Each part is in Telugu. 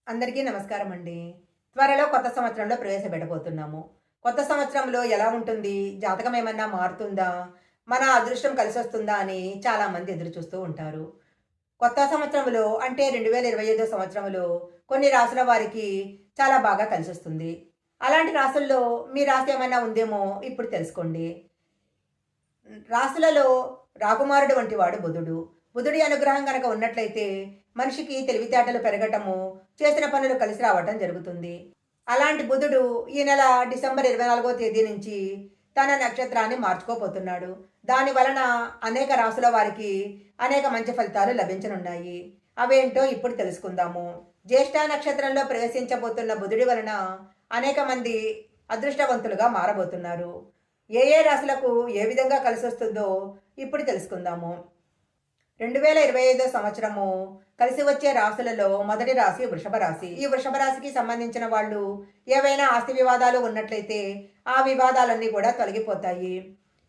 అందరికీ నమస్కారం అండి. త్వరలో కొత్త సంవత్సరంలో ప్రవేశపెట్టబోతున్నాము. కొత్త సంవత్సరంలో ఎలా ఉంటుంది? జాతకం ఏమన్నా మారుతుందా? మన అదృష్టం కలిసొస్తుందా అని చాలామంది ఎదురు చూస్తూ ఉంటారు. కొత్త సంవత్సరంలో అంటే 2025 సంవత్సరంలో కొన్ని రాసుల వారికి చాలా బాగా కలిసొస్తుంది. అలాంటి రాసుల్లో మీ రాశి ఏమైనా ఉందేమో ఇప్పుడు తెలుసుకోండి. రాశులలో రాకుమారుడు వంటి వాడు బుధుడు. బుధుడి అనుగ్రహం గనక ఉన్నట్లయితే మనిషికి తెలివితేటలు పెరగటము, చేసిన పనులు కలిసి రావటం జరుగుతుంది. అలాంటి బుధుడు ఈ నెల డిసెంబర్ 24వ తేదీ నుంచి తన నక్షత్రాన్ని మార్చుకోపోతున్నాడు. దాని వలన అనేక రాసుల వారికి అనేక మంచి ఫలితాలు లభించనున్నాయి. అవేంటో ఇప్పుడు తెలుసుకుందాము. జ్యేష్ఠ నక్షత్రంలో ప్రవేశించబోతున్న బుధుడి వలన అనేక మంది అదృష్టవంతులుగా మారబోతున్నారు. ఏ ఏ రాశులకు ఏ విధంగా కలిసొస్తుందో ఇప్పుడు తెలుసుకుందాము. 2025 సంవత్సరము కలిసి వచ్చే రాశులలో మొదటి రాశి వృషభ రాశి. ఈ వృషభ రాశికి సంబంధించిన వాళ్ళు ఏవైనా ఆస్తి వివాదాలు ఉన్నట్లయితే ఆ వివాదాలన్నీ కూడా తొలగిపోతాయి.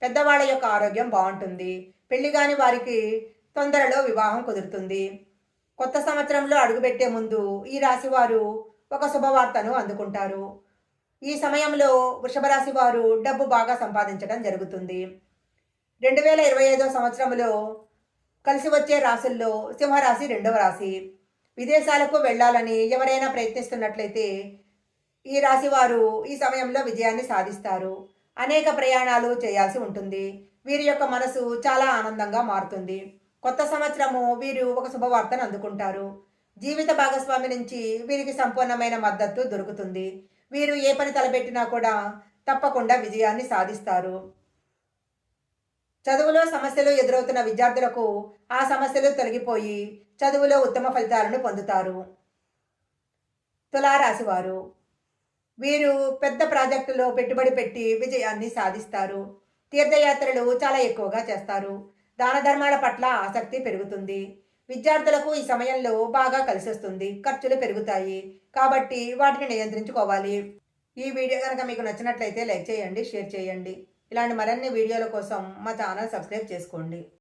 పెద్దవాళ్ళ యొక్క ఆరోగ్యం బాగుంటుంది. పెళ్లి కాని వారికి తొందరలో వివాహం కుదురుతుంది. కొత్త సంవత్సరంలో అడుగుపెట్టే ముందు ఈ రాశి వారు ఒక శుభవార్తను అందుకుంటారు. ఈ సమయంలో వృషభ రాశి వారు డబ్బు బాగా సంపాదించడం జరుగుతుంది. 2025 సంవత్సరంలో కలిసి వచ్చే రాశుల్లో సింహరాశి రెండవ రాశి. విదేశాలకు వెళ్ళాలని ఎవరైనా ప్రయత్నిస్తున్నట్లయితే ఈ రాశి వారు ఈ సమయంలో విజయాన్ని సాధిస్తారు. అనేక ప్రయాణాలు చేయాల్సి ఉంటుంది. వీరి యొక్క మనసు చాలా ఆనందంగా మారుతుంది. కొత్త సంవత్సరము వీరు ఒక శుభవార్తను అందుకుంటారు. జీవిత భాగస్వామి నుంచి వీరికి సంపూర్ణమైన మద్దతు దొరుకుతుంది. వీరు ఏ పని తలపెట్టినా కూడా తప్పకుండా విజయాన్ని సాధిస్తారు. చదువులో సమస్యలు ఎదురవుతున్న విద్యార్థులకు ఆ సమస్యలు తొలగిపోయి చదువులో ఉత్తమ ఫలితాలను పొందుతారు. తులారాశివారు వీరు పెద్ద ప్రాజెక్టులో పెట్టుబడి పెట్టి విజయాన్ని సాధిస్తారు. తీర్థయాత్రలు చాలా ఎక్కువగా చేస్తారు. దాన ధర్మాల పట్ల ఆసక్తి పెరుగుతుంది. విద్యార్థులకు ఈ సమయంలో బాగా కలిసొస్తుంది. ఖర్చులు పెరుగుతాయి కాబట్టి వాటిని నియంత్రించుకోవాలి. ఈ వీడియో కనుక మీకు నచ్చినట్లయితే లైక్ చేయండి, షేర్ చేయండి. ఇలాంటి మరిన్ని వీడియోల కోసం మా ఛానల్ సబ్స్క్రైబ్ చేసుకోండి.